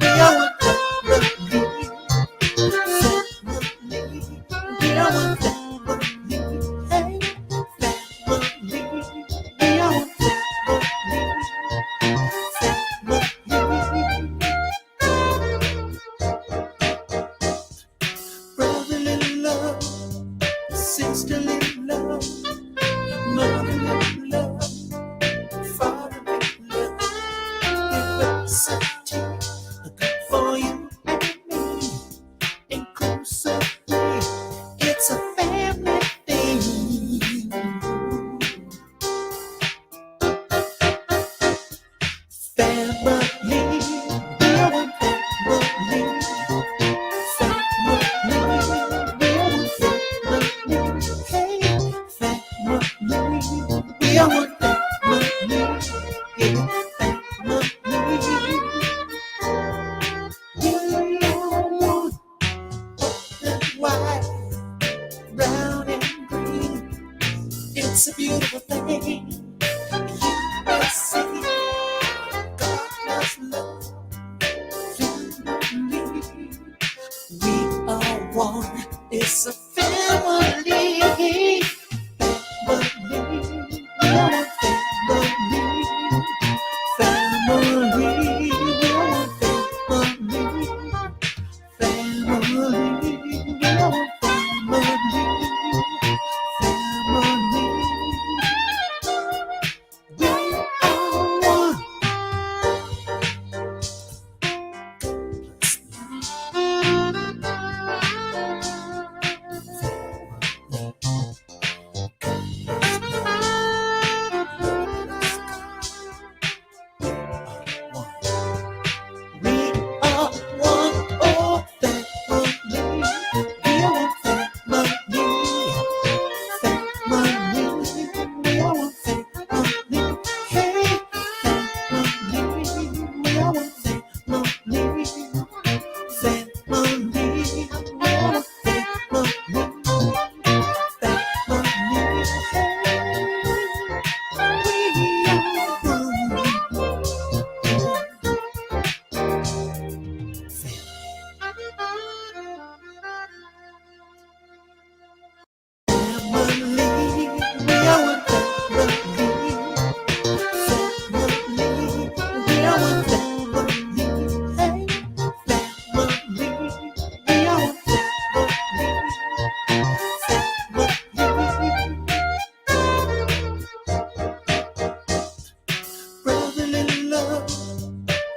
We are one family. We are one family. Hey, family. We are one family. Brotherly love, sisterly love, motherly love, fatherly love, diversity, good for you and me, inclusively, it's a family thing. Family, we're one family. Family, we're one family. Hey, family, we are one family. Yeah, family. We are one, and white, brown and green. It's a beautiful thing. You see, God loves love. We are one. It's a family. Family. We are one family. Family. We are one family. Family. We are one family. Family. We are one. We are one, oh family. We are one family. Family. We are one family. Hey, family. We are one family. Family. We are one family. Brotherly love,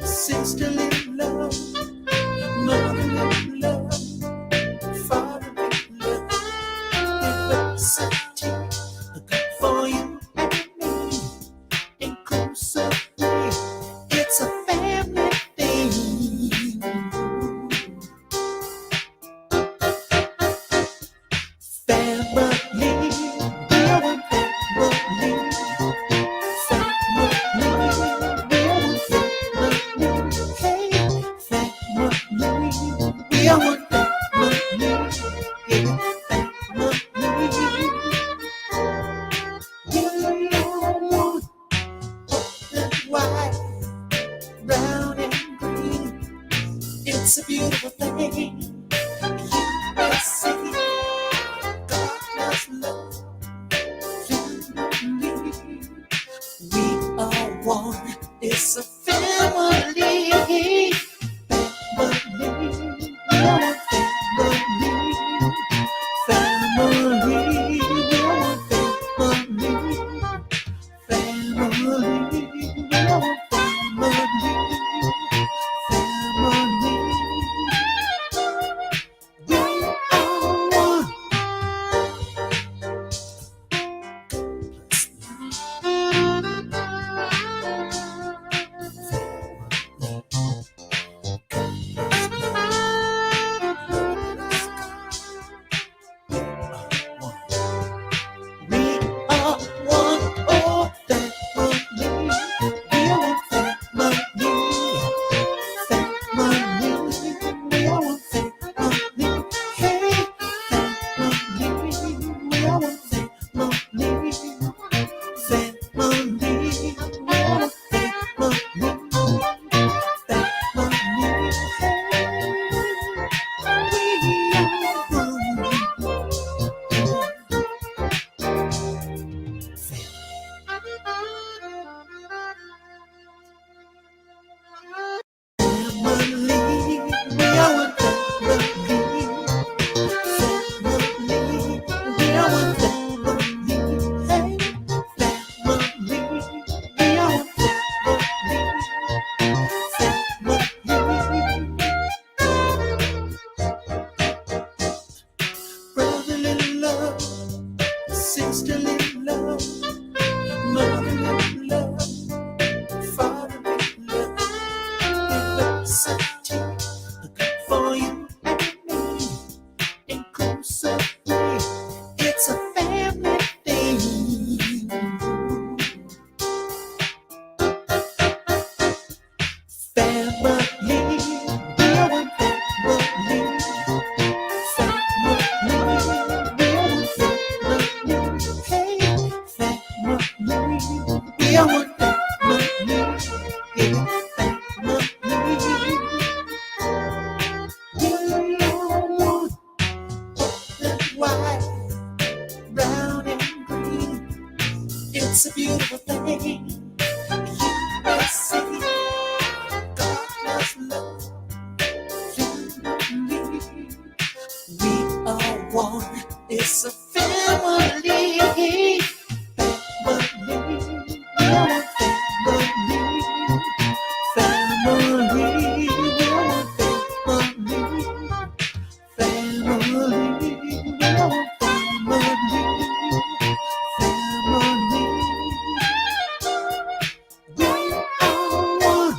sisterly love, motherly love, fatherly love, diversity, good for you and me, inclusively, it's a family thing. Family, we're one family. Family, we're one family. Hey, family, we are one family. Yeah, family. We are one, and white, brown and green. It's a beautiful thing. You see, God loves love. We are one. It's a family. Family. We are one family. Family. We are one family. Family. We are one family. Family. We are generosity, good for you and me, inclusively. It's a family thing. Family, we're one family. Family, we're one family. Hey, family, we're one family. Hey, family. Yellow, and white, brown and green. It's a beautiful thing. USA, God loves love. Family, we are one. It's a family. Family, we are one family. Family, we are one family. Family, we are one family. Family, we are one.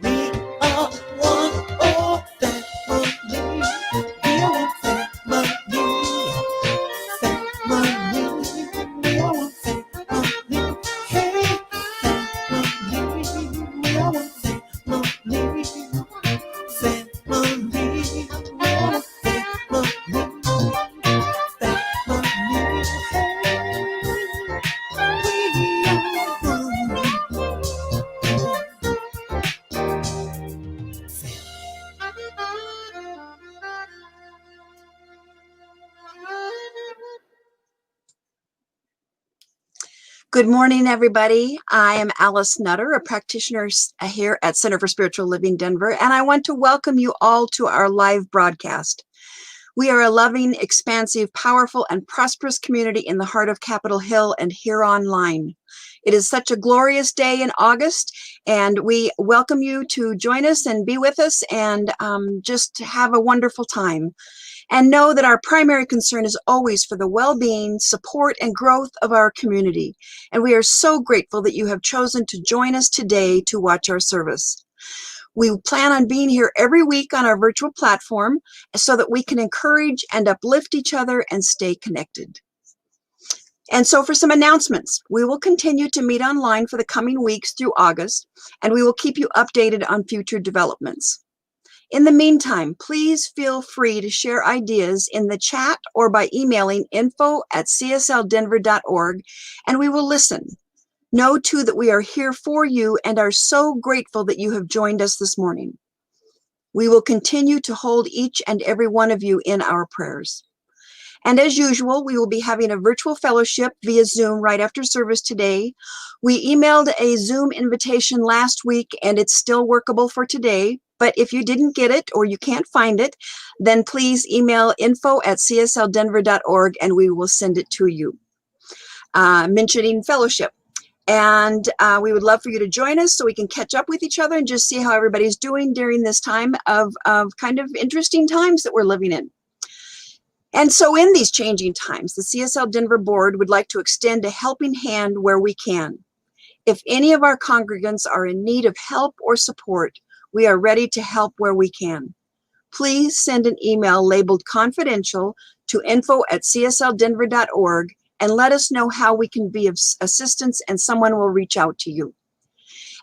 We are one, oh family. We are one family. Family, we are one family. Hey, family, we are one family. Family, we are one family. Family, Good morning, everybody. I am Alice Nutter, a practitioner here at Center for Spiritual Living Denver, and I want to welcome you all to our live broadcast. We are a loving, expansive, powerful, and prosperous community in the heart of Capitol Hill and here online. It is such a glorious day in August, and we welcome you to join us and be with us and just have a wonderful time. And know that our primary concern is always for the well-being, support, and growth of our community. And we are so grateful that you have chosen to join us today to watch our service. We plan on being here every week on our virtual platform so that we can encourage and uplift each other and stay connected. And so for some announcements, we will continue to meet online for the coming weeks through August, and we will keep you updated on future developments. In the meantime, please feel free to share ideas in the chat or by emailing info@csldenver.org, and we will listen. Know, too, that we are here for you and are so grateful that you have joined us this morning. We will continue to hold each and every one of you in our prayers. And as usual, we will be having a virtual fellowship via Zoom right after service today. We emailed a Zoom invitation last week, and it's still workable for today. But if you didn't get it or you can't find it, then please email info@csldenver.org and we will send it to you, mentioning fellowship. And we would love for you to join us so we can catch up with each other and just see how everybody's doing during this time of kind of interesting times that we're living in. And so in these changing times, the CSL Denver board would like to extend a helping hand where we can. If any of our congregants are in need of help or support, we are ready to help where we can. Please send an email labeled confidential to info@csldenver.org and let us know how we can be of assistance, and someone will reach out to you.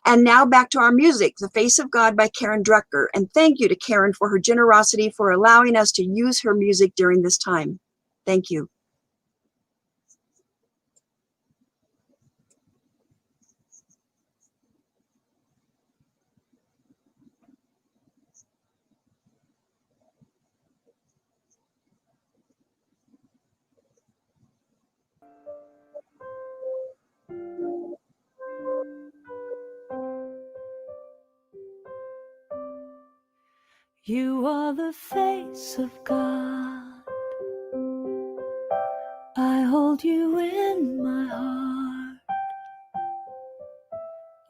And now back to our music, The Face of God by Karen Drucker. And thank you to Karen for her generosity for allowing us to use her music during this time. Thank you. You are the face of God. I hold you in my heart.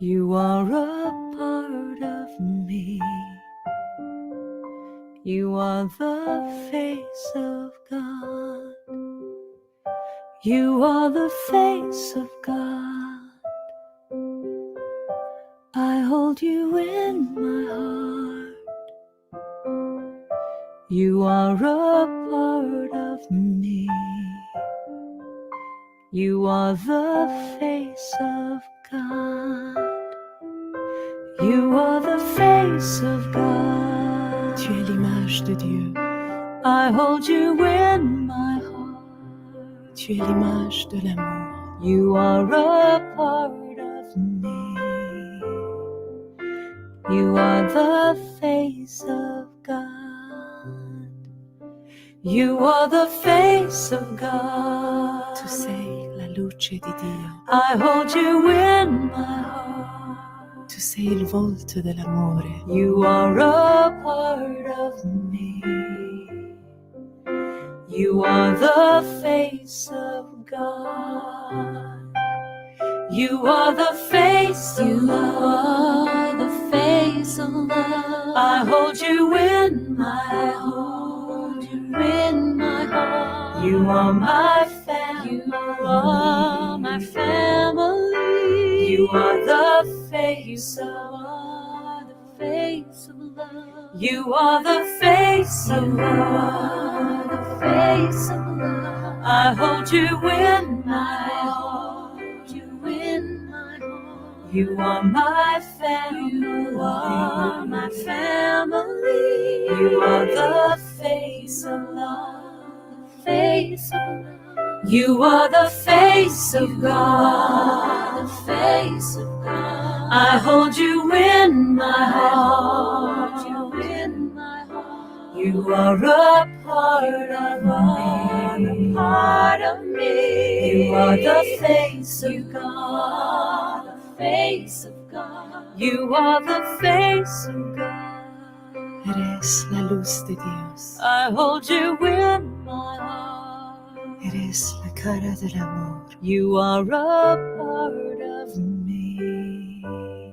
You are a part of me. You are the face of God. You are the face of God. I hold you in my heart. You are a part of me. You are the face of God. You are the face of God. Tu es l'image de Dieu. I hold you in my heart. Tu es l'image de l'amour. You are a part of me. You are the face of God. You are the face of God. Tu sei la luce di Dio. I hold you in my heart. Tu sei il volto dell'amore. You are a part of me. You are the face of God. You are the face of love. You are the face of love. I hold you in my heart. In my heart. You are my family. You are my family. You are the face of love. The face of love. You are the face of love. The face of love. I hold you in my heart. You in my heart. You are my family. You are my family. You are the face of love. The face of love. You are the face of God. The face of God. I hold you in my heart. You in my heart. You are a part of me. A part of me. You are the face of God. The face of God. You are the face of God. Eres la luz de Dios. I hold you in my heart. Eres la cara del amor. You are a part of me.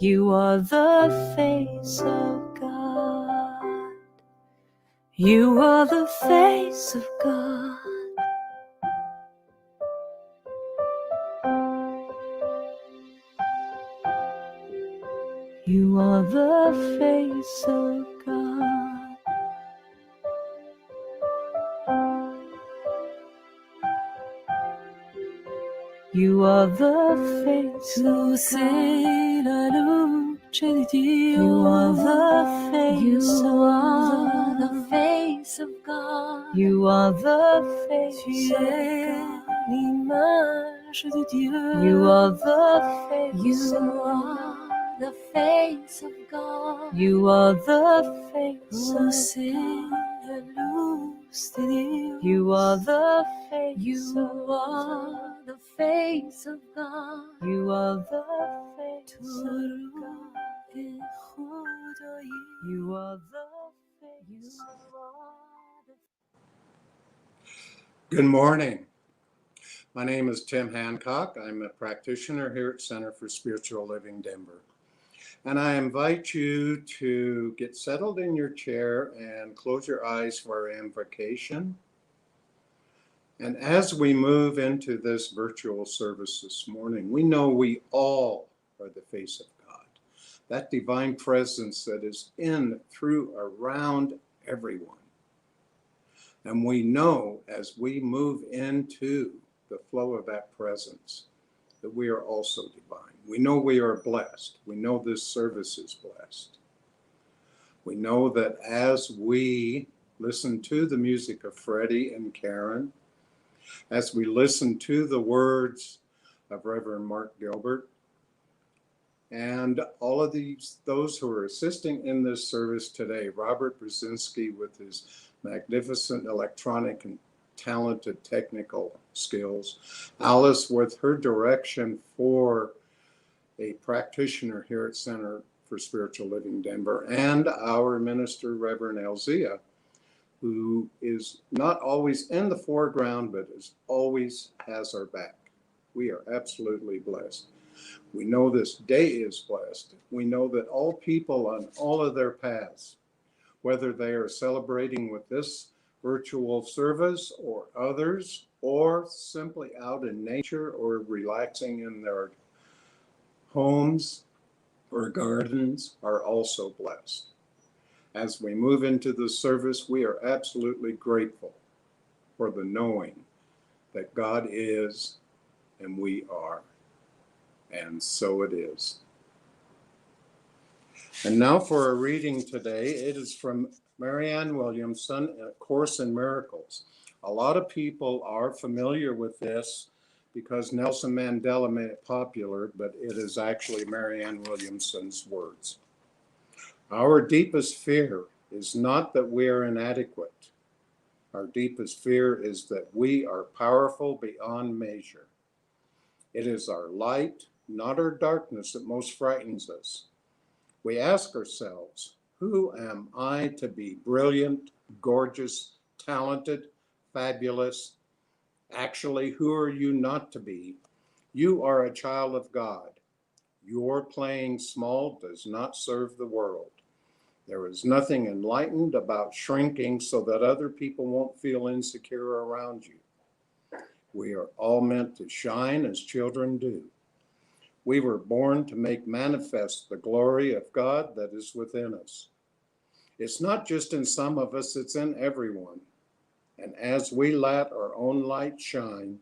You are the face of God. You are the face of God. You are the face of God. You are the face Tu sei la luce di Dio. You are the face You of are God. the face of God. You are the face Tu of es God. l'image de Dieu. You are the face You of are God. the face of God. You are the face Tu of sei God. la luz de Dios. You are the face You of are God. the face of God. You are the face Tu of God. es خدایی. You are the You face of are the Good morning. My name is Tim Hancock. I'm a practitioner here at Center for Spiritual Living Denver. And I invite you to get settled in your chair and close your eyes for our invocation. And as we move into this virtual service this morning, we know we all are the face of God. That divine presence that is in, through, around everyone. And we know as we move into the flow of that presence that we are also divine. We know we are blessed. We know this service is blessed. We know that as we listen to the music of Freddie and Karen, as we listen to the words of Rev.Mark Gilbert, and all of those who are assisting in this service today, Robert Brzezinski with his magnificent electronic and talented technical skills, Alice with her direction for a practitioner here at Center for Spiritual Living Denver, and our minister, Reverend Elzia, who is not always in the foreground, but is always has our back. We are absolutely blessed. We know this day is blessed. We know that all people on all of their paths, whether they are celebrating with this virtual service or others, or simply out in nature or relaxing in their homes or gardens, are also blessed. As we move into the service, we are absolutely grateful for the knowing that God is and we are. And so it is. And now for a reading today. It is from Marianne Williamson, A Course in Miracles. A lot of people are familiar with this because Nelson Mandela made it popular, but it is actually Marianne Williamson's words. Our deepest fear is not that we are inadequate. Our deepest fear is that we are powerful beyond measure. It is our light, not our darkness, that most frightens us. We ask ourselves, who am I to be brilliant, gorgeous, talented, fabulous? Actually, who are you not to be? You are a child of God. Your playing small does not serve the world. There is nothing enlightened about shrinking so that other people won't feel insecure around you. We are all meant to shine as children do. We were born to make manifest the glory of God that is within us. It's not just in some of us, it's in everyone. And as we let our own light shine,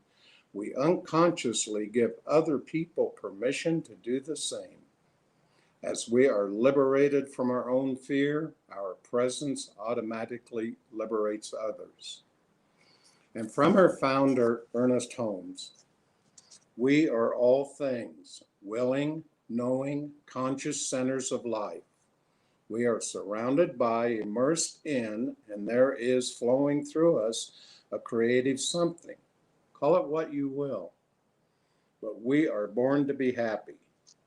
we unconsciously give other people permission to do the same. As we are liberated from our own fear, our presence automatically liberates others. And from her founder, Ernest Holmes, we are all things, willing, knowing, conscious centers of life. We are surrounded by, immersed in, and there is flowing through us a creative something. Call it what you will. But we are born to be happy,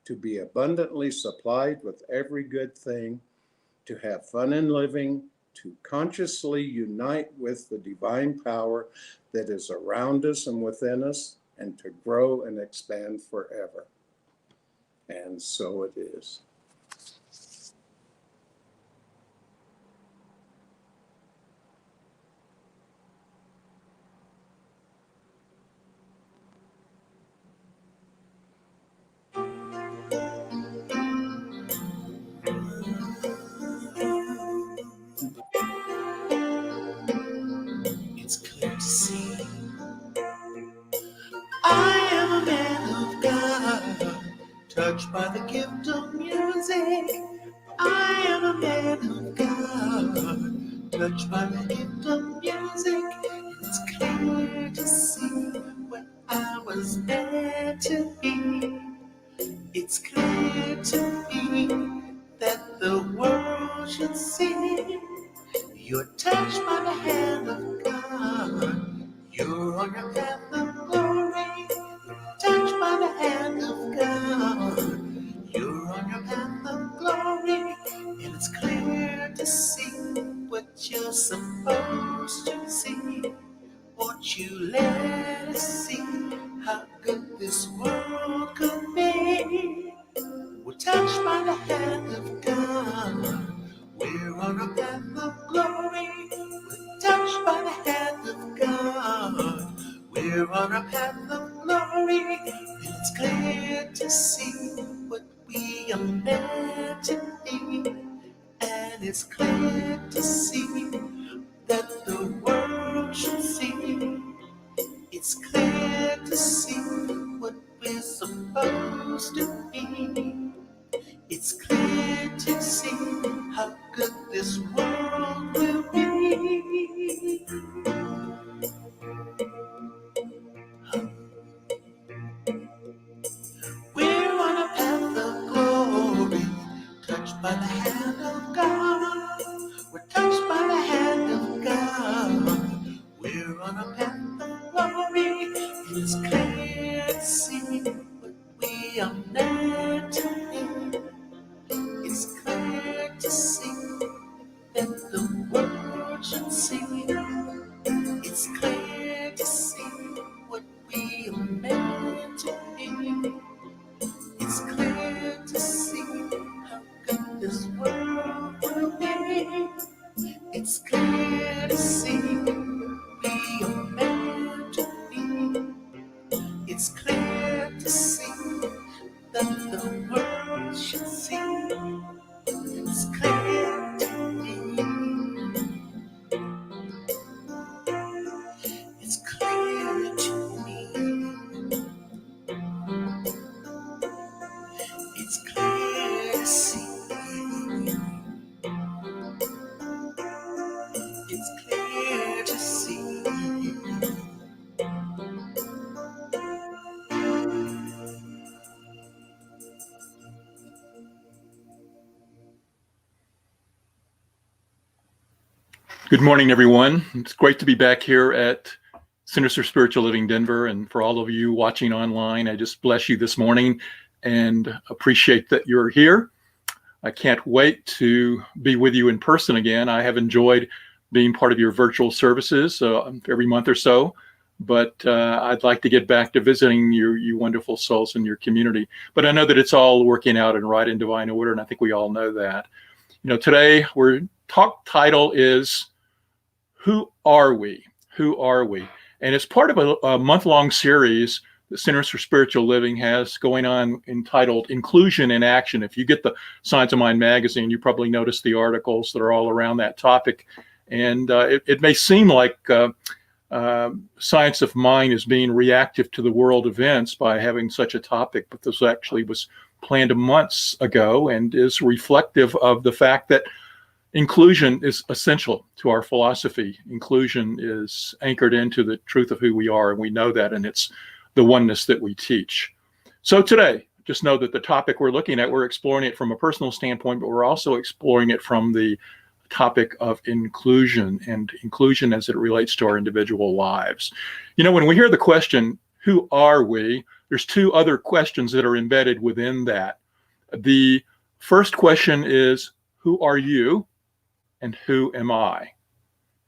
to be abundantly supplied with every good thing, to have fun in living, to consciously unite with the divine power that is around us and within us, and to grow and expand forever. And so it is. It's clear to see I am a man of God, touched by the gift of music. I am a man of God, touched by the gift of music. It's clear to see what I was meant to be. It's clear to me that the world should see. You're touched by the hand of God. You're on your path of glory. Touched by the hand of God. You're on your path of glory. And it's clear to see what you're supposed to see. Won't you let us see how good this world could be? We're touched by the hand of God. We're on a path of glory. We're touched by the hand of God. We're on a path of glory. And it's clear to see what we are meant to be. And it's clear to see that the world should see. It's clear to see what we're supposed to be. It's clear to see how good this world will be. We're on a path of glory, touched by the hand of God. We're touched by the hand of God. We're on a path of glory. It's clear to see what we are meant to be. It's clear to see that the world should see. It's clear to see what we are meant to be. this world will be. It's clear to see we are meant to be. It's clear to see that the world should see. It's clear to me. It's clear to me. It's clear to see. It's clear to see. Good morning, everyone. It's great to be back here at Centers for Spiritual Living Denver. And for all of you watching online, I just bless you this morning and appreciate that you're here. I can't wait to be with you in person again. I have enjoyed being part of your virtual services every month or so, but I'd like to get back to visiting you wonderful souls in your community. But I know that it's all working out and right in divine order, and I think we all know that. You know, today our talk title is Who Are We? Who Are We? And it's part of a month-long series the Centers for Spiritual Living has going on entitled Inclusion in Action. If you get the Science of Mind magazine, you probably noticed the articles that are all around that topic. And it may seem like Science of Mind is being reactive to the world events by having such a topic, but this actually was planned months ago and is reflective of the fact that inclusion is essential to our philosophy. Inclusion is anchored into the truth of who we are, and we know that, and it's the oneness that we teach. So today, just know that the topic we're looking at, we're exploring it from a personal standpoint, but we're also exploring it from the topic of inclusion and inclusion as it relates to our individual lives. You know, when we hear the question, who are we? There's two other questions that are embedded within that. The first question is, who are you? And who am I?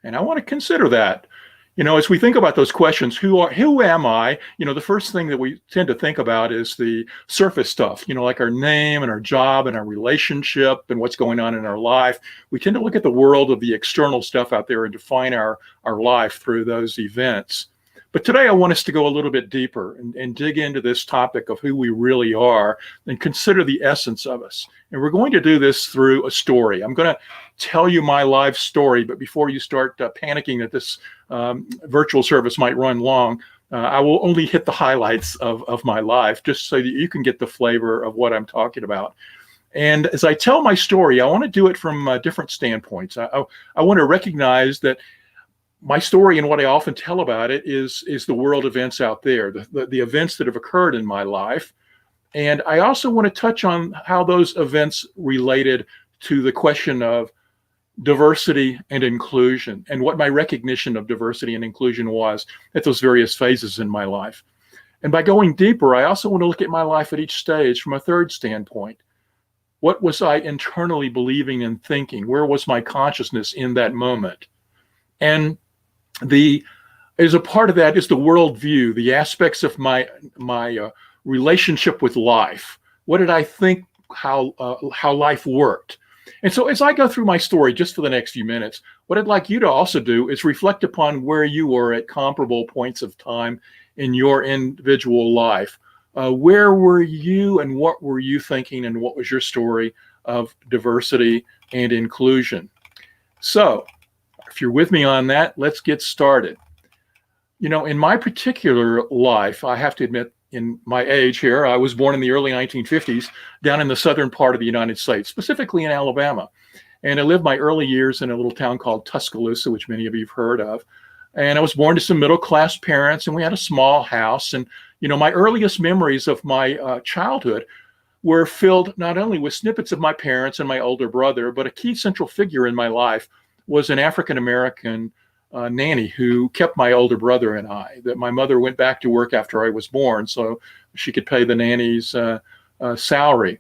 And I want to consider that. You know, as we think about those questions, who am I? You know, the first thing that we tend to think about is the surface stuff, you know, like our name and our job and our relationship and what's going on in our life. We tend to look at the world of the external stuff out there and define our life through those events. But today I want us to go a little bit deeper and dig into this topic of who we really are and consider the essence of us. And we're going to do this through a story. I'm going to tell you my life story, but before you start panicking that this virtual service might run long, I will only hit the highlights of my life just so that you can get the flavor of what I'm talking about. And as I tell my story, I want to do it from different standpoints. I want to recognize that my story and what I often tell about it is the world events out there, the events that have occurred in my life. And I also want to touch on how those events related to the question of diversity and inclusion and what my recognition of diversity and inclusion was at those various phases in my life. And by going deeper, I also want to look at my life at each stage from a third standpoint. What was I internally believing and thinking? Where was my consciousness in that moment? And as a part of that is the worldview, the aspects of my relationship with life. What did I think how life worked? And so as I go through my story, just for the next few minutes, what I'd like you to also do is reflect upon where you were at comparable points of time in your individual life. Where were you and what were you thinking and what was your story of diversity and inclusion? So if you're with me on that, let's get started. You know, in my particular life, I have to admit, in my age here, I was born in the early 1950s down in the southern part of the United States, specifically in Alabama. And I lived my early years in a little town called Tuscaloosa, which many of you have heard of. And I was born to some middle-class parents, and we had a small house. And, you know, my earliest memories of my childhood were filled not only with snippets of my parents and my older brother, but a key central figure in my life was an African-American nanny who kept my older brother and I. That my mother went back to work after I was born so she could pay the nanny's salary.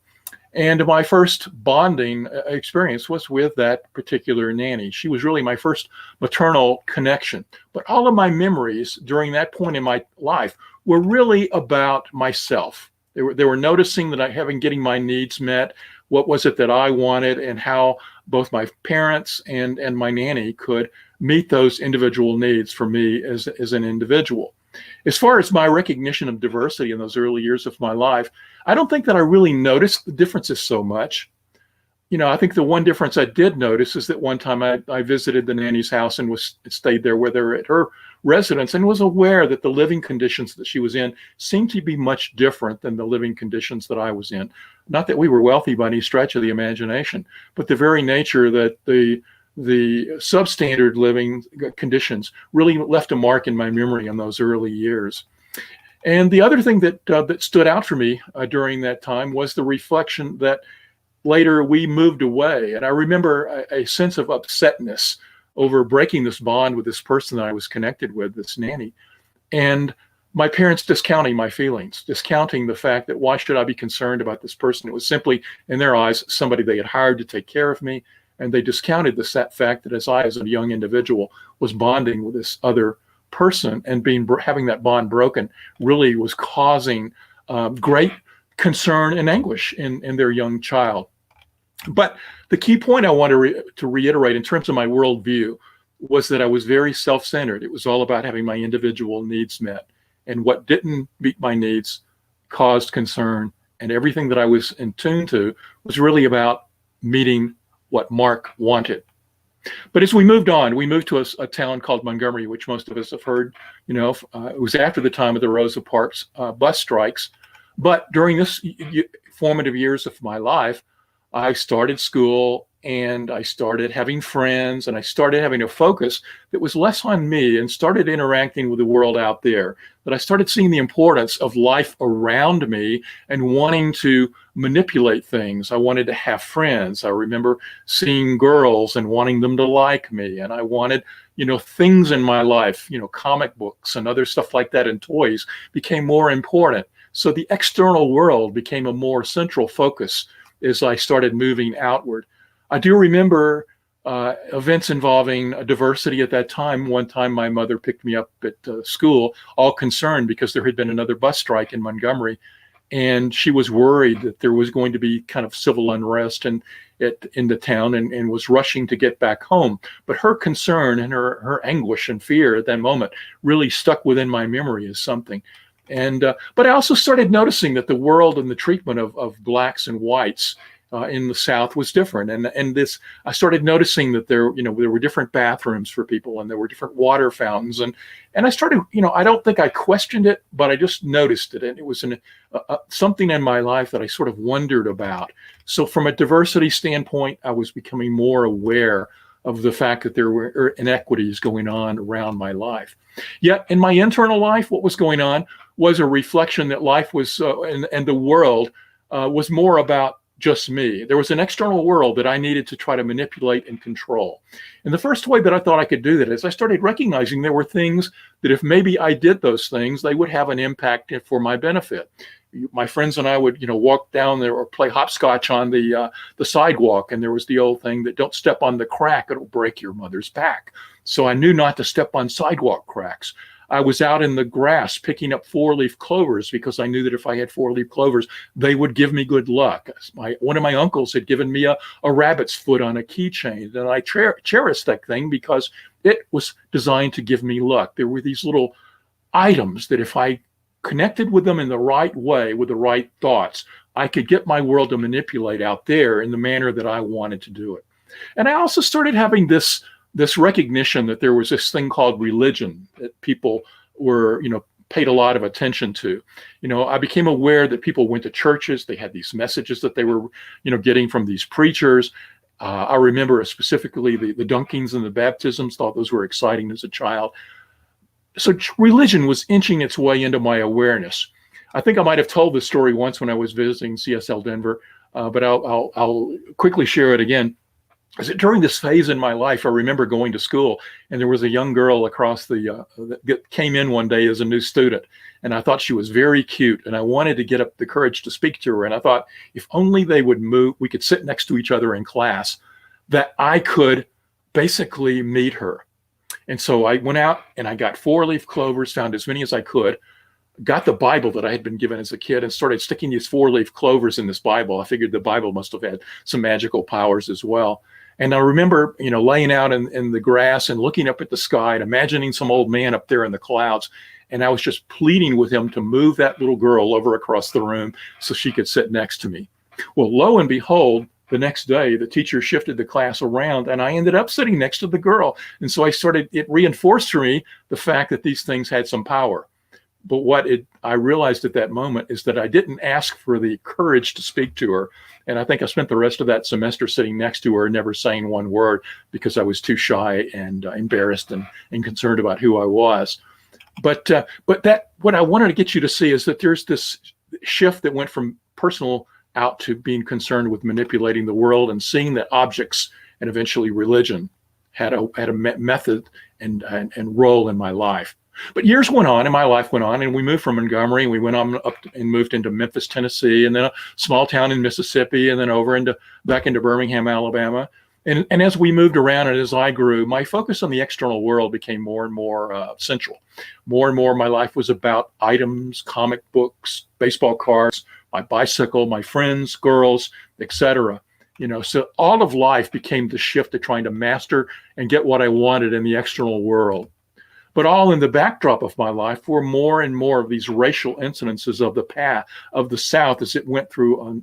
And my first bonding experience was with that particular nanny. She was really my first maternal connection. But all of my memories during that point in my life were really about myself. They were noticing that I having getting my needs met, what was it that I wanted, and how both my parents and my nanny could meet those individual needs for me as an individual. As far as my recognition of diversity in those early years of my life, I don't think that I really noticed the differences so much. I think the one difference I did notice is that one time I visited the nanny's house and stayed there with her at her residence, and was aware that the living conditions that she was in seemed to be much different than the living conditions that I was in. Not that we were wealthy by any stretch of the imagination, but the very nature that the substandard living conditions really left a mark in my memory in those early years. And the other thing that stood out for me during that time was the reflection that later we moved away. And I remember a sense of upsetness over breaking this bond with this person that I was connected with, this nanny, and my parents discounting my feelings, discounting the fact that why should I be concerned about this person? It was simply, in their eyes, somebody they had hired to take care of me. And they discounted the fact that as a young individual, was bonding with this other person, and having that bond broken really was causing great concern and anguish in their young child. But the key point I want to reiterate in terms of my worldview was that I was very self-centered. It was all about having my individual needs met. And what didn't meet my needs caused concern. And everything that I was in tune to was really about meeting what Mark wanted. But as we moved on, we moved to a town called Montgomery, which most of us have heard. It was after the time of the Rosa Parks bus strikes. But during this formative years of my life, I started school, and I started having friends, and I started having a focus that was less on me, and started interacting with the world out there. That I started seeing the importance of life around me and wanting to manipulate things. I wanted to have friends. I remember seeing girls and wanting them to like me. And I wanted, things in my life, comic books and other stuff like that, and toys became more important. So the external world became a more central focus as I started moving outward. I do remember events involving diversity at that time. One time my mother picked me up at school, all concerned because there had been another bus strike in Montgomery. And she was worried that there was going to be kind of civil unrest in the town, and was rushing to get back home. But her concern and her anguish and fear at that moment really stuck within my memory as something. And but I also started noticing that the world and the treatment of blacks and whites in the South was different. And I started noticing that there were different bathrooms for people, and there were different water fountains. And I started, I don't think I questioned it, but I just noticed it. And it was something in my life that I sort of wondered about. So from a diversity standpoint, I was becoming more aware of the fact that there were inequities going on around my life. Yet in my internal life, what was going on was a reflection that life was, and the world was more about just me. There was an external world that I needed to try to manipulate and control. And the first way that I thought I could do that is I started recognizing there were things that if maybe I did those things, they would have an impact for my benefit. My friends and I would, walk down there or play hopscotch on the sidewalk. And there was the old thing that don't step on the crack, it'll break your mother's back. So I knew not to step on sidewalk cracks. I was out in the grass picking up 4-leaf clovers because I knew that if I had 4-leaf clovers, they would give me good luck. One of my uncles had given me a rabbit's foot on a keychain, and I cherished that thing because it was designed to give me luck. There were these little items that if I connected with them in the right way, with the right thoughts, I could get my world to manipulate out there in the manner that I wanted to do it. And I also started having this recognition that there was this thing called religion that people were, paid a lot of attention to. I became aware that people went to churches. They had these messages that they were, getting from these preachers. I remember specifically the dunkings and the baptisms, thought those were exciting as a child. So religion was inching its way into my awareness. I think I might have told this story once when I was visiting CSL Denver, but I'll quickly share it again. During this phase in my life, I remember going to school, and there was a young girl across that came in one day as a new student, and I thought she was very cute, and I wanted to get up the courage to speak to her. And I thought, if only they would move, we could sit next to each other in class, that I could basically meet her. And so I went out and I got 4-leaf clovers, found as many as I could. got the Bible that I had been given as a kid and started sticking these 4-leaf clovers in this Bible. I figured the Bible must have had some magical powers as well. And I remember, laying out in the grass and looking up at the sky and imagining some old man up there in the clouds. And I was just pleading with him to move that little girl over across the room so she could sit next to me. Well, lo and behold, the next day, the teacher shifted the class around and I ended up sitting next to the girl. And so it reinforced for me the fact that these things had some power. But I realized at that moment is that I didn't ask for the courage to speak to her. And I think I spent the rest of that semester sitting next to her, never saying one word because I was too shy and embarrassed and concerned about who I was. But what I wanted to get you to see is that there's this shift that went from personal out to being concerned with manipulating the world and seeing that objects and eventually religion had a method and role in my life. But years went on and my life went on, and we moved from Montgomery and we went on up and moved into Memphis, Tennessee, and then a small town in Mississippi, and then back into Birmingham, Alabama. And as we moved around and as I grew, my focus on the external world became more and more central. More and more my life was about items, comic books, baseball cards, my bicycle, my friends, girls, etc. So all of life became the shift to trying to master and get what I wanted in the external world. But all in the backdrop of my life were more and more of these racial incidences of the South as it went through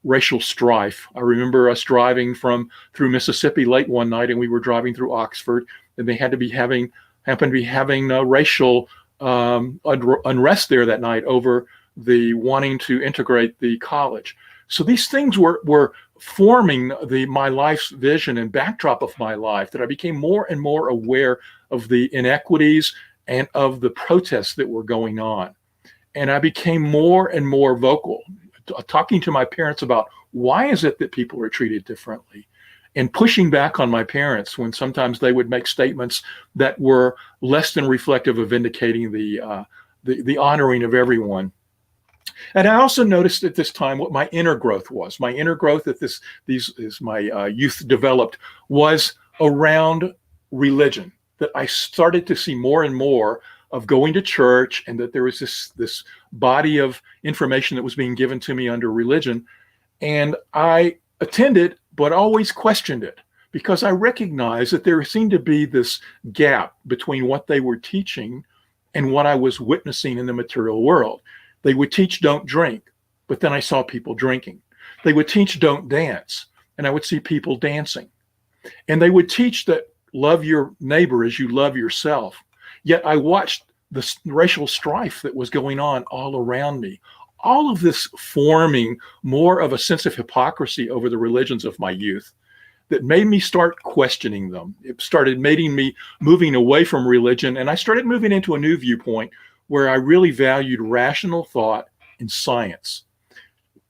racial strife. I remember us driving through Mississippi late one night, and we were driving through Oxford, and they happened to be having racial unrest there that night over the wanting to integrate the college. So these things were forming my life's vision and backdrop of my life, that I became more and more aware of the inequities and of the protests that were going on. And I became more and more vocal, talking to my parents about why is it that people are treated differently, and pushing back on my parents when sometimes they would make statements that were less than reflective of vindicating the honoring of everyone. And I also noticed at this time what my inner growth was. My inner growth that my youth developed was around religion, that I started to see more and more of going to church, and that there was this body of information that was being given to me under religion. And I attended, but always questioned it, because I recognized that there seemed to be this gap between what they were teaching and what I was witnessing in the material world. They would teach don't drink, but then I saw people drinking. They would teach don't dance, and I would see people dancing. And they would teach that love your neighbor as you love yourself. Yet I watched the racial strife that was going on all around me. All of this forming more of a sense of hypocrisy over the religions of my youth that made me start questioning them. It started making me moving away from religion, and I started moving into a new viewpoint where I really valued rational thought and science.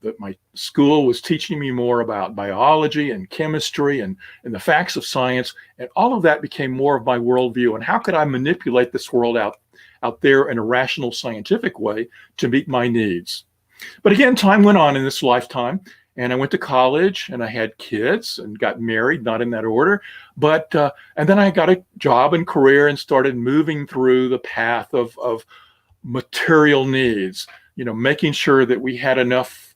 That my school was teaching me more about biology and chemistry and the facts of science, and all of that became more of my worldview. And how could I manipulate this world out there in a rational, scientific way to meet my needs? But again, time went on in this lifetime, and I went to college, and I had kids and got married, not in that order. But and then I got a job and career and started moving through the path of material needs, making sure that we had enough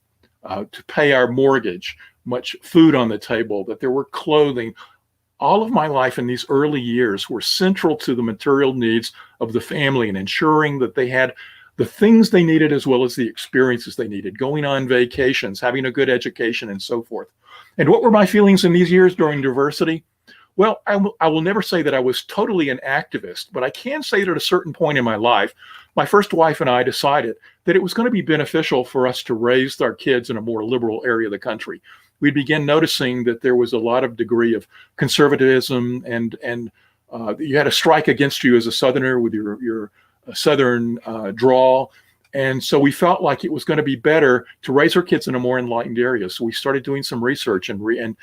to pay our mortgage, much food on the table, that there were clothing. All of my life in these early years were central to the material needs of the family and ensuring that they had the things they needed as well as the experiences they needed, going on vacations, having a good education, and so forth. And what were my feelings in these years during diversity? Well, I will never say that I was totally an activist, but I can say that at a certain point in my life, my first wife and I decided that it was going to be beneficial for us to raise our kids in a more liberal area of the country. We began noticing that there was a lot of degree of conservatism, and you had a strike against you as a Southerner with your Southern drawl. And so we felt like it was going to be better to raise our kids in a more enlightened area. So we started doing some research and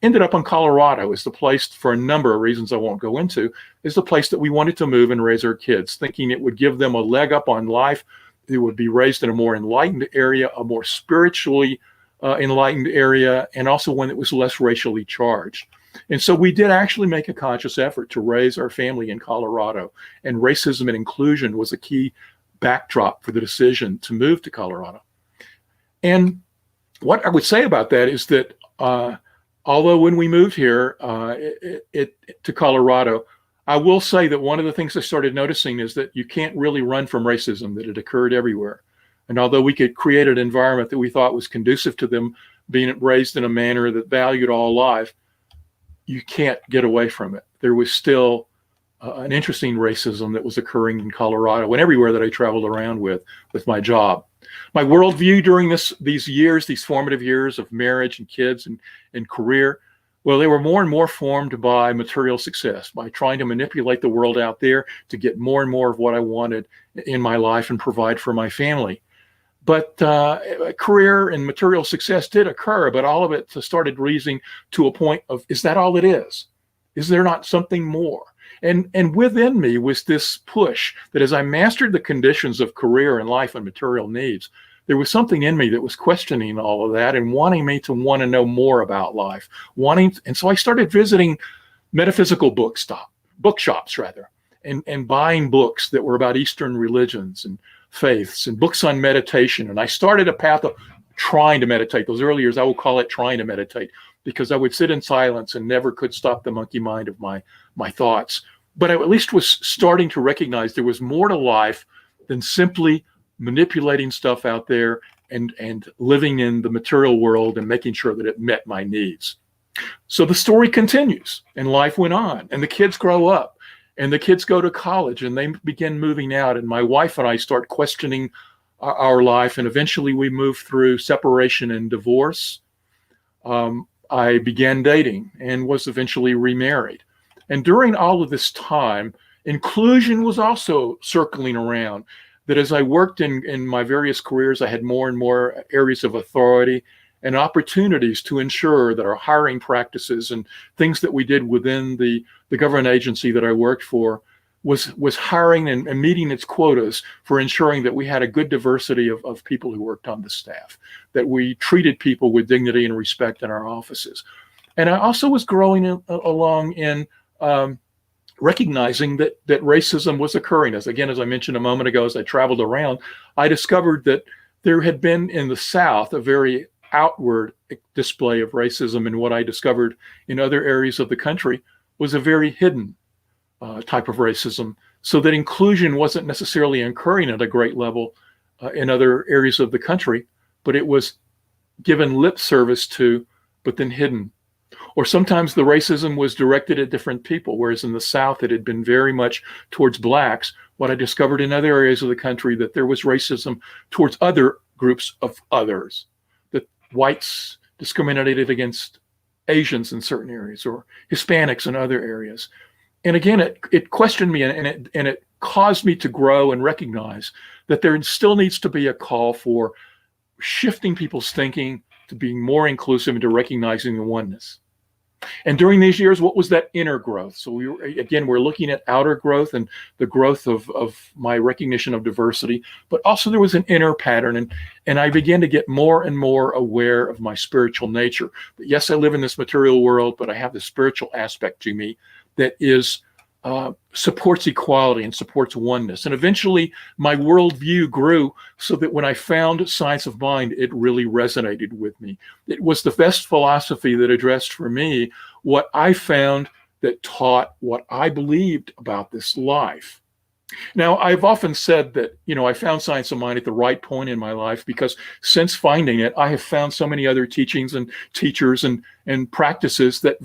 ended up in Colorado as the place, for a number of reasons I won't go into, is the place that we wanted to move and raise our kids, thinking it would give them a leg up on life. It would be raised in a more enlightened area, a more spiritually enlightened area, and also one that was less racially charged. And so we did actually make a conscious effort to raise our family in Colorado, and racism and inclusion was a key backdrop for the decision to move to Colorado. And what I would say about that is that although when we moved here to Colorado, I will say that one of the things I started noticing is that you can't really run from racism, that it occurred everywhere. And although we could create an environment that we thought was conducive to them being raised in a manner that valued all life, you can't get away from it. There was still an interesting racism that was occurring in Colorado and everywhere that I traveled around with my job. My worldview during these years, these formative years of marriage and kids and career, well, they were more and more formed by material success, by trying to manipulate the world out there to get more and more of what I wanted in my life and provide for my family. But career and material success did occur, but all of it started raising to a point of, is that all it is? Is there not something more? And within me was this push that as I mastered the conditions of career and life and material needs, there was something in me that was questioning all of that and wanting me to want to know more about life. And so I started visiting metaphysical bookshops and buying books that were about Eastern religions and faiths and books on meditation. And I started a path of trying to meditate. Those early years, I would call it trying to meditate, because I would sit in silence and never could stop the monkey mind of my thoughts. But I at least was starting to recognize there was more to life than simply manipulating stuff out there and living in the material world and making sure that it met my needs. So the story continues, and life went on, and the kids grow up, and the kids go to college, and they begin moving out, and my wife and I start questioning our life, and eventually we move through separation and divorce. I began dating and was eventually remarried. And during all of this time, inclusion was also circling around. That as I worked in my various careers, I had more and more areas of authority and opportunities to ensure that our hiring practices and things that we did within the government agency that I worked for was hiring and meeting its quotas for ensuring that we had a good diversity of people who worked on the staff, that we treated people with dignity and respect in our offices. And I also was growing along in recognizing that racism was occurring. As I mentioned a moment ago, as I traveled around, I discovered that there had been in the South a very outward display of racism, and what I discovered in other areas of the country was a very hidden type of racism, so that inclusion wasn't necessarily occurring at a great level in other areas of the country, but it was given lip service to, but then hidden. Or sometimes the racism was directed at different people, whereas in the South it had been very much towards blacks. What I discovered in other areas of the country, that there was racism towards other groups of others, that whites discriminated against Asians in certain areas or Hispanics in other areas. And again, it questioned me, and it caused me to grow and recognize that there still needs to be a call for shifting people's thinking to being more inclusive and to recognizing the oneness. And during these years, what was that inner growth? So we're looking at outer growth and the growth of my recognition of diversity, but also there was an inner pattern, and I began to get more and more aware of my spiritual nature. But yes, I live in this material world, but I have this spiritual aspect to me that supports equality and supports oneness. And eventually my worldview grew so that when I found Science of Mind, it really resonated with me. It was the best philosophy that addressed for me what I found that taught what I believed about this life. Now, I've often said that, I found Science of Mind at the right point in my life, because since finding it, I have found so many other teachings and teachers and practices that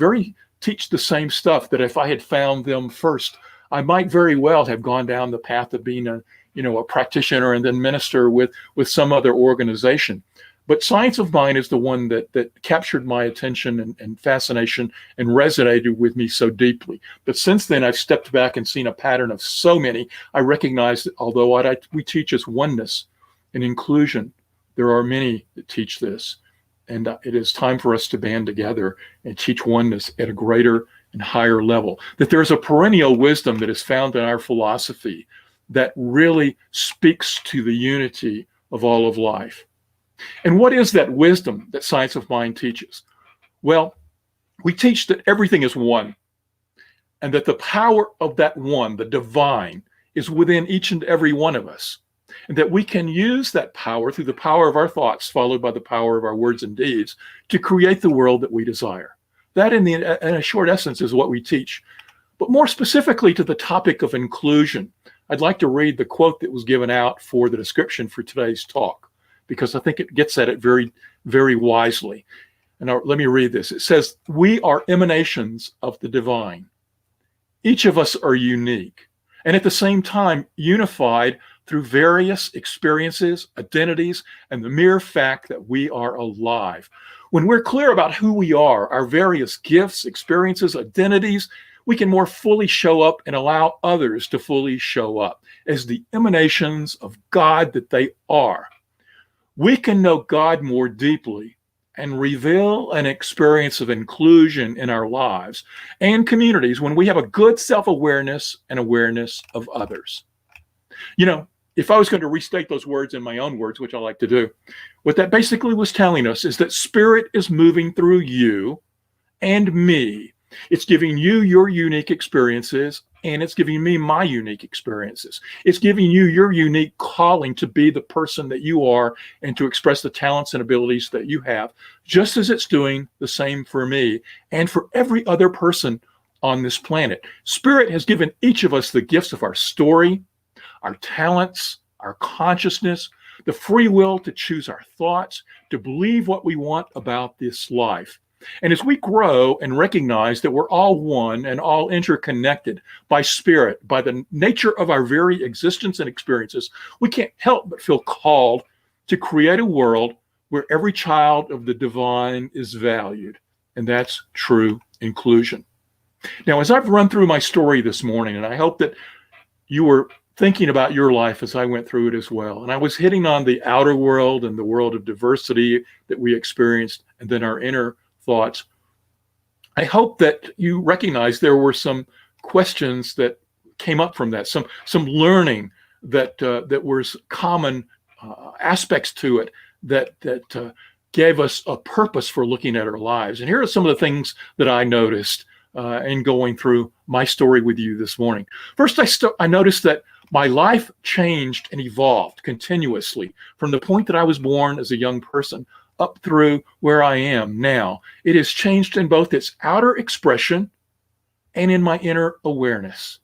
teach the same stuff, that if I had found them first, I might very well have gone down the path of being a practitioner and then minister with some other organization. But Science of Mind is the one that captured my attention and fascination and resonated with me so deeply. But since then, I've stepped back and seen a pattern of so many. I recognize that although what we teach is oneness and inclusion, there are many that teach this. And it is time for us to band together and teach oneness at a greater and higher level. That there's a perennial wisdom that is found in our philosophy that really speaks to the unity of all of life. And what is that wisdom that Science of Mind teaches? Well, we teach that everything is one, and that the power of that one, the divine, is within each and every one of us. and that we can use that power through the power of our thoughts, followed by the power of our words and deeds, to create the world that we desire. That, in a short essence, is what we teach. But more specifically to the topic of inclusion, I'd like to read the quote that was given out for the description for today's talk, because I think it gets at it very, very wisely. And let me read this. It says, "We are emanations of the divine. Each of us are unique, and at the same time unified through various experiences, identities, and the mere fact that we are alive. When we're clear about who we are, our various gifts, experiences, identities, we can more fully show up and allow others to fully show up as the emanations of God that they are. We can know God more deeply and reveal an experience of inclusion in our lives and communities when we have a good self-awareness and awareness of others." You know, if I was going to restate those words in my own words, which I like to do, what that basically was telling us is that Spirit is moving through you and me. It's giving you your unique experiences, and it's giving me my unique experiences. It's giving you your unique calling to be the person that you are and to express the talents and abilities that you have, just as it's doing the same for me and for every other person on this planet. Spirit has given each of us the gifts of our story, our talents, our consciousness, the free will to choose our thoughts, to believe what we want about this life. And as we grow and recognize that we're all one and all interconnected by Spirit, by the nature of our very existence and experiences, we can't help but feel called to create a world where every child of the divine is valued. And that's true inclusion. Now, as I've run through my story this morning, and I hope that you were thinking about your life as I went through it as well, and I was hitting on the outer world and the world of diversity that we experienced, and then our inner thoughts, I hope that you recognize there were some questions that came up from that, some learning that was common aspects to it that gave us a purpose for looking at our lives. And here are some of the things that I noticed in going through my story with you this morning. First, I noticed that my life changed and evolved continuously from the point that I was born as a young person up through where I am now. It has changed in both its outer expression and in my inner awareness.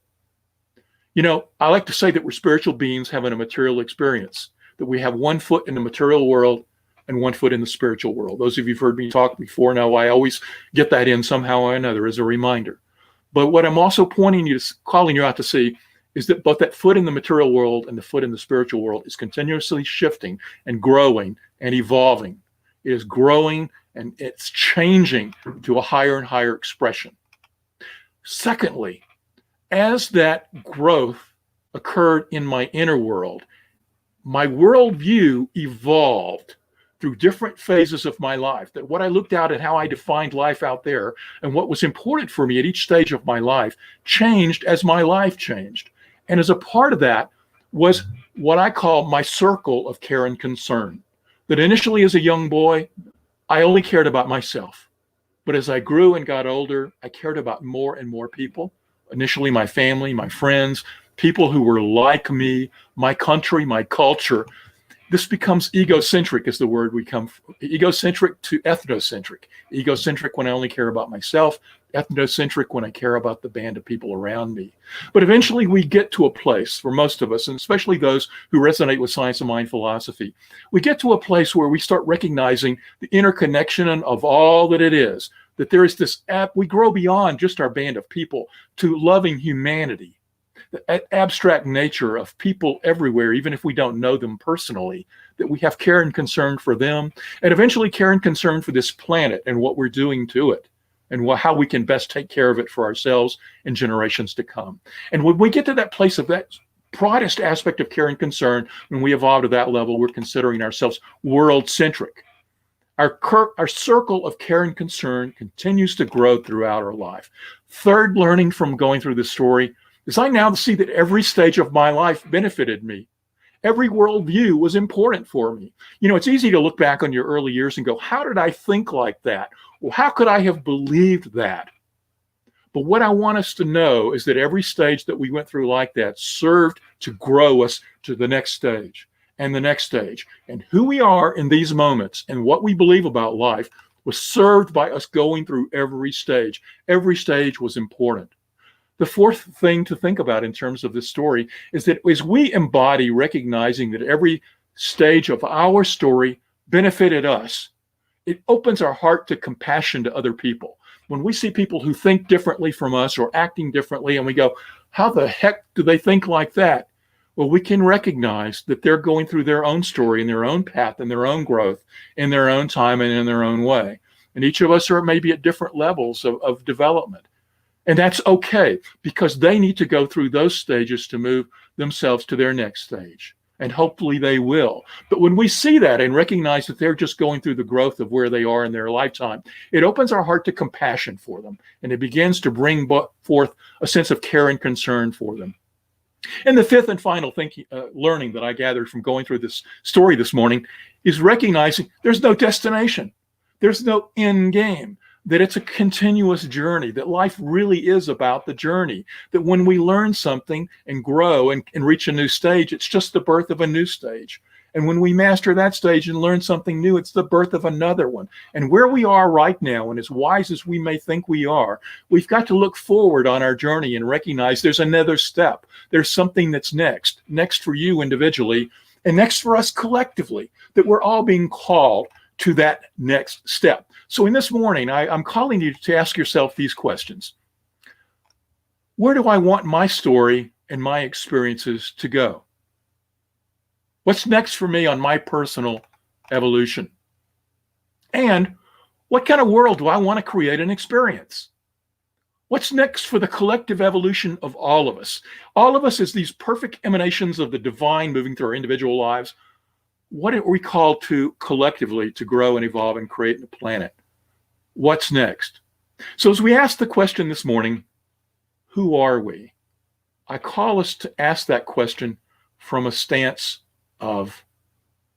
You know, I like to say that we're spiritual beings having a material experience, that we have one foot in the material world and one foot in the spiritual world. Those of you who've heard me talk before know I always get that in somehow or another as a reminder. But what I'm also calling you out to see is that both that foot in the material world and the foot in the spiritual world is continuously shifting and growing and evolving. It is growing and it's changing to a higher and higher expression. Secondly, as that growth occurred in my inner world, my worldview evolved through different phases of my life. That what I looked at and how I defined life out there and what was important for me at each stage of my life changed as my life changed. And as a part of that was what I call my circle of care and concern. That initially as a young boy, I only cared about myself. But as I grew and got older, I cared about more and more people. Initially my family, my friends, people who were like me, my country, my culture. This becomes egocentric is the word we come from. Egocentric to ethnocentric. Egocentric when I only care about myself. Ethnocentric when I care about the band of people around me. But eventually we get to a place, for most of us, and especially those who resonate with science of mind philosophy, we get to a place where we start recognizing the interconnection of all that it is, that there is this we grow beyond just our band of people to loving humanity, the abstract nature of people everywhere, even if we don't know them personally, that we have care and concern for them, and eventually care and concern for this planet and what we're doing to it, and how we can best take care of it for ourselves and generations to come. And when we get to that place of that broadest aspect of care and concern, when we evolve to that level, we're considering ourselves world-centric. Our circle of care and concern continues to grow throughout our life. Third learning from going through this story is I now see that every stage of my life benefited me. Every worldview was important for me. You know, it's easy to look back on your early years and go, how did I think like that? Well, how could I have believed that? But what I want us to know is that every stage that we went through like that served to grow us to the next stage and the next stage. And who we are in these moments and what we believe about life was served by us going through every stage. Every stage was important. The fourth thing to think about in terms of this story is that as we embody recognizing that every stage of our story benefited us, it opens our heart to compassion to other people. When we see people who think differently from us or acting differently, and we go, how the heck do they think like that? Well, we can recognize that they're going through their own story and their own path and their own growth in their own time and in their own way. And each of us are maybe at different levels of development. And that's okay, because they need to go through those stages to move themselves to their next stage. And hopefully they will. But when we see that and recognize that they're just going through the growth of where they are in their lifetime, it opens our heart to compassion for them. And it begins to bring forth a sense of care and concern for them. And the fifth and final learning that I gathered from going through this story this morning is recognizing there's no destination. There's no end game. That it's a continuous journey, that life really is about the journey, that when we learn something and grow and reach a new stage, it's just the birth of a new stage. And when we master that stage and learn something new, it's the birth of another one. And where we are right now, and as wise as we may think we are, we've got to look forward on our journey and recognize there's another step. There's something that's next for you individually, and next for us collectively, that we're all being called to that next step. So in this morning, I'm calling you to ask yourself these questions. Where do I want my story and my experiences to go? What's next for me on my personal evolution? And what kind of world do I want to create and experience? What's next for the collective evolution of all of us? All of us as these perfect emanations of the divine moving through our individual lives. What are we called to collectively to grow and evolve and create the planet? What's next? So as we ask the question this morning, who are we? I call us to ask that question from a stance of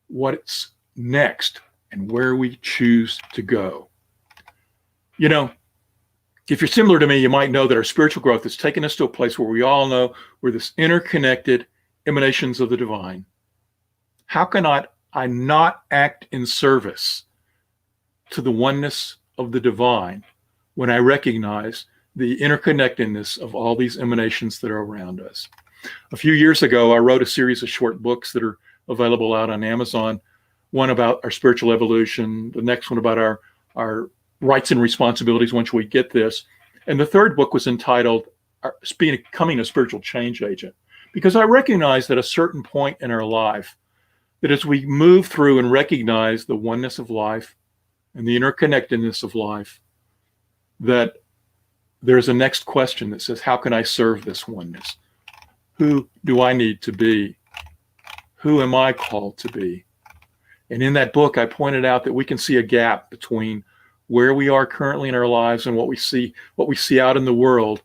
what's next and where we choose to go. You know, if you're similar to me, you might know that our spiritual growth has taken us to a place where we all know we're this interconnected emanations of the divine. How can I not act in service to the oneness of the divine when I recognize the interconnectedness of all these emanations that are around us? A few years ago, I wrote a series of short books that are available out on Amazon. One about our spiritual evolution, the next one about our rights and responsibilities once we get this. And the third book was entitled Becoming a Spiritual Change Agent, because I recognized at a certain point in our life that as we move through and recognize the oneness of life and the interconnectedness of life, that there's a next question that says, how can I serve this oneness? Who do I need to be? Who am I called to be? And in that book, I pointed out that we can see a gap between where we are currently in our lives and what we see out in the world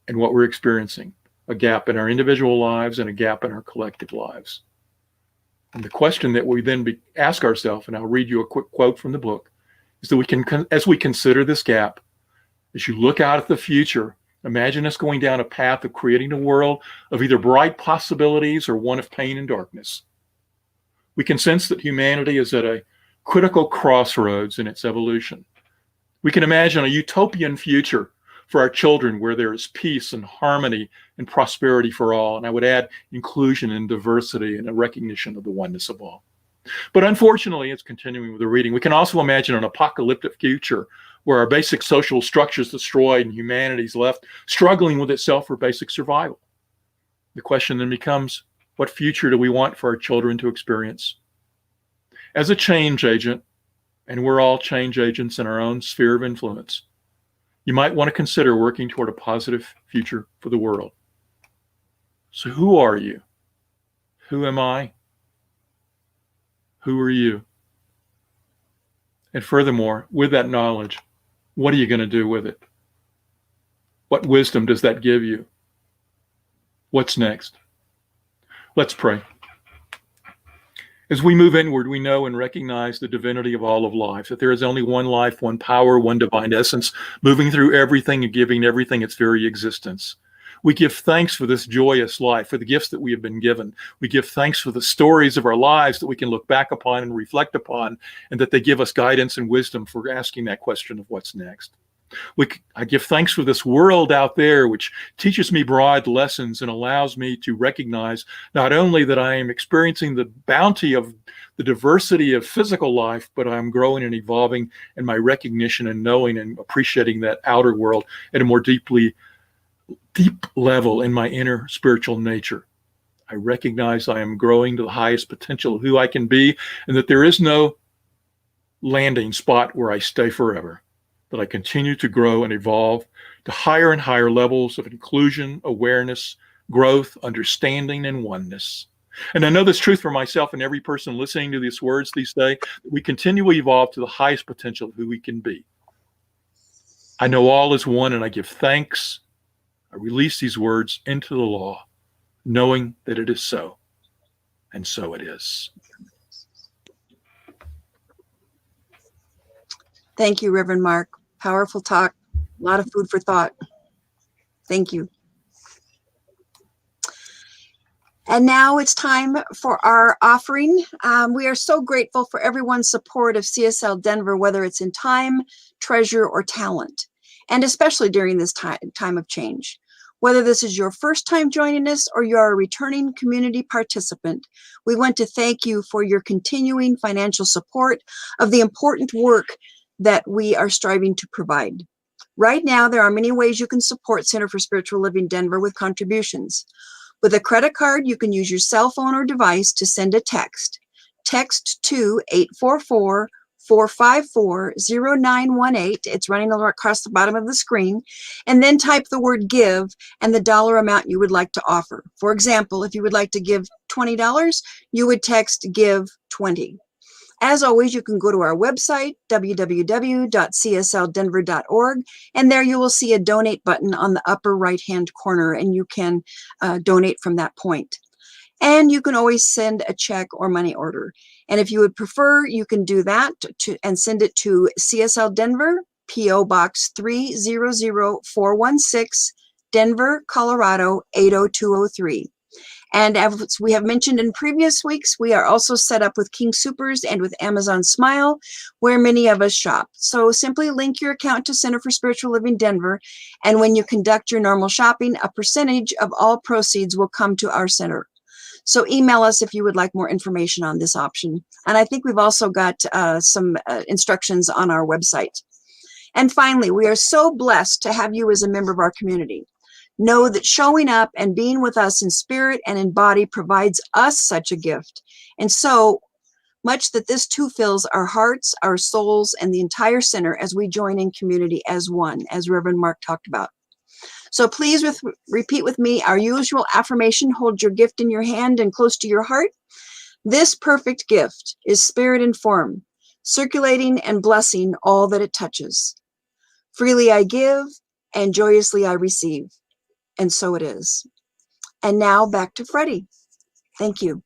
and what we're experiencing. A gap in our individual lives and a gap in our collective lives. And the question that we then ask ourselves, and I'll read you a quick quote from the book, is that as we consider this gap, as you look out at the future, imagine us going down a path of creating a world of either bright possibilities or one of pain and darkness. We can sense that humanity is at a critical crossroads in its evolution. We can imagine a utopian future for our children where there is peace and harmony and prosperity for all. And I would add inclusion and diversity and a recognition of the oneness of all. But unfortunately, it's continuing with the reading. We can also imagine an apocalyptic future where our basic social structure is destroyed and humanity is left struggling with itself for basic survival. The question then becomes, what future do we want for our children to experience? As a change agent, and we're all change agents in our own sphere of influence, you might want to consider working toward a positive future for the world. So who are you? Who am I? Who are you? And furthermore, with that knowledge, what are you going to do with it? What wisdom does that give you? What's next? Let's pray. As we move inward, we know and recognize the divinity of all of life, that there is only one life, one power, one divine essence, moving through everything and giving everything its very existence. We give thanks for this joyous life, for the gifts that we have been given. We give thanks for the stories of our lives that we can look back upon and reflect upon, and that they give us guidance and wisdom for asking that question of what's next. I give thanks for this world out there, which teaches me broad lessons and allows me to recognize not only that I am experiencing the bounty of the diversity of physical life, but I'm growing and evolving in my recognition and knowing and appreciating that outer world at a more deep level in my inner spiritual nature. I recognize I am growing to the highest potential of who I can be, and that there is no landing spot where I stay forever. That I continue to grow and evolve to higher and higher levels of inclusion, awareness, growth, understanding, and oneness. And I know this truth for myself and every person listening to these words these days, that we continually evolve to the highest potential of who we can be. I know all is one, and I give thanks. I release these words into the law, knowing that it is so, and so it is. Thank you, Reverend Mark. Powerful talk, a lot of food for thought. Thank you. And now it's time for our offering. We are so grateful for everyone's support of CSL Denver, whether it's in time, treasure, or talent, and especially during this time of change. Whether this is your first time joining us or you're a returning community participant, we want to thank you for your continuing financial support of the important work that we are striving to provide. Right now, there are many ways you can support Center for Spiritual Living Denver with contributions. With a credit card, you can use your cell phone or device to send a text. Text to 844-454-0918. It's running across the bottom of the screen. And then type the word give and the dollar amount you would like to offer. For example, if you would like to give $20, you would text give 20. As always, you can go to our website, www.csldenver.org, and there you will see a donate button on the upper right-hand corner, and you can donate from that point. And you can always send a check or money order. And if you would prefer, you can do that and send it to CSL Denver, P.O. Box 300416, Denver, Colorado 80203. And as we have mentioned in previous weeks, we are also set up with King Soopers and with Amazon Smile, where many of us shop. So simply link your account to Center for Spiritual Living Denver, and when you conduct your normal shopping, a percentage of all proceeds will come to our center. So email us if you would like more information on this option. And I think we've also got some instructions on our website. And finally, we are so blessed to have you as a member of our community. Know that showing up and being with us in spirit and in body provides us such a gift. And so much that this too fills our hearts, our souls, and the entire center as we join in community as one, as Reverend Mark talked about. So please repeat with me our usual affirmation. Hold your gift in your hand and close to your heart. This perfect gift is spirit in form, circulating and blessing all that it touches. Freely I give, and joyously I receive. And so it is. And now back to Freddie. Thank you.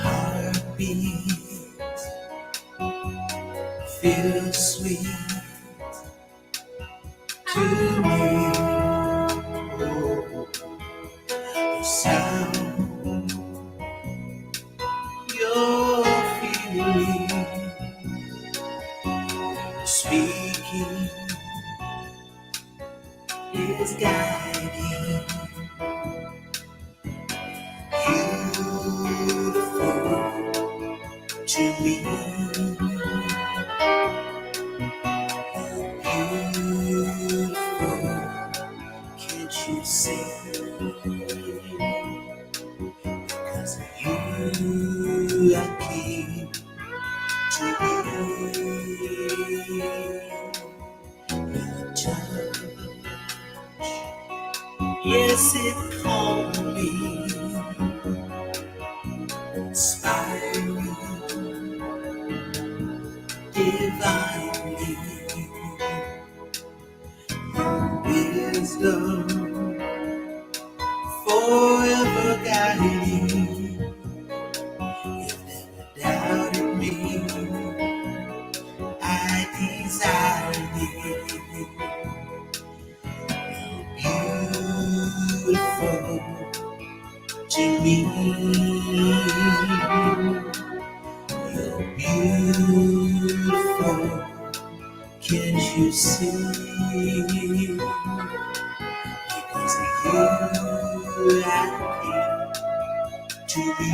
Heartbeat feels sweet to me. Oh, the sound you're feeling, speaking is guiding. Beautiful to me. Beautiful, can't you see? Because of you I keep dreaming. Your touch Yes, it called me, inspiring, divinely, wisdom, forever guiding. You've never doubted me, I desire thee. Beautiful to me, you're beautiful, can't you see? Because of you I came to be.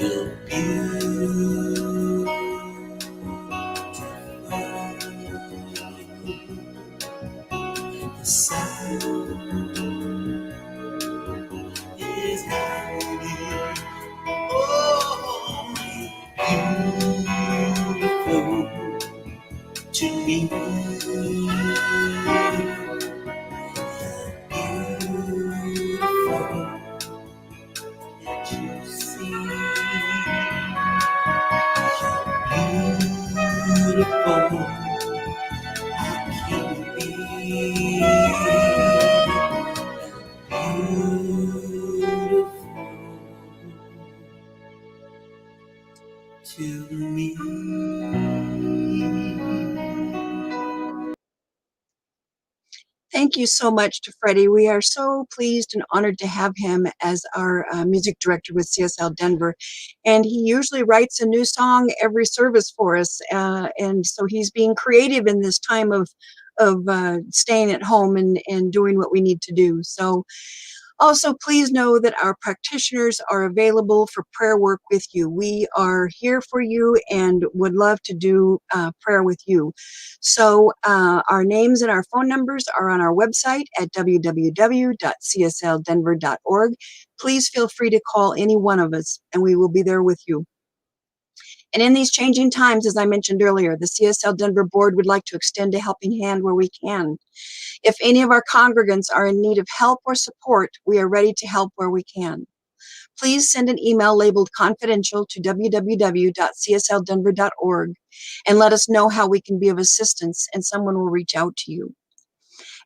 You're beautiful. The sound is hiding. Oh, beautiful to me. Beautiful, can't you see? Beautiful, I can be. Beautiful to me. Thank you so much to Freddie. We are so pleased and honored to have him as our music director with CSL Denver. And he usually writes a new song every service for us. And so he's being creative in this time of staying at home and doing what we need to do. So also, please know that our practitioners are available for prayer work with you. We are here for you and would love to do prayer with you. So our names and our phone numbers are on our website at www.csldenver.org. Please feel free to call any one of us and we will be there with you. And in these changing times, as I mentioned earlier, the CSL Denver board would like to extend a helping hand where we can. If any of our congregants are in need of help or support, we are ready to help where we can. Please send an email labeled confidential to www.csldenver.org and let us know how we can be of assistance, and someone will reach out to you.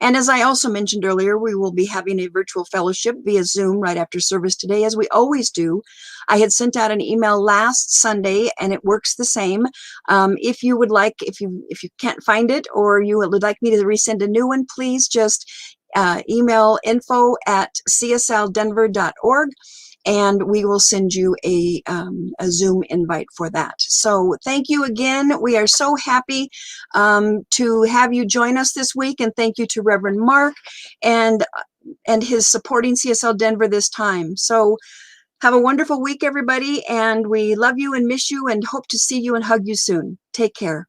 And as I also mentioned earlier, we will be having a virtual fellowship via Zoom right after service today, as we always do. I had sent out an email last Sunday, and it works the same. If you would like, if you can't find it, or you would like me to resend a new one, please just email info@csldenver.org. And we will send you a Zoom invite for that. So thank you again. We are so happy to have you join us this week, and thank you to Reverend Mark and his supporting CSL Denver this time. So have a wonderful week, everybody, and we love you and miss you and hope to see you and hug you soon. Take care.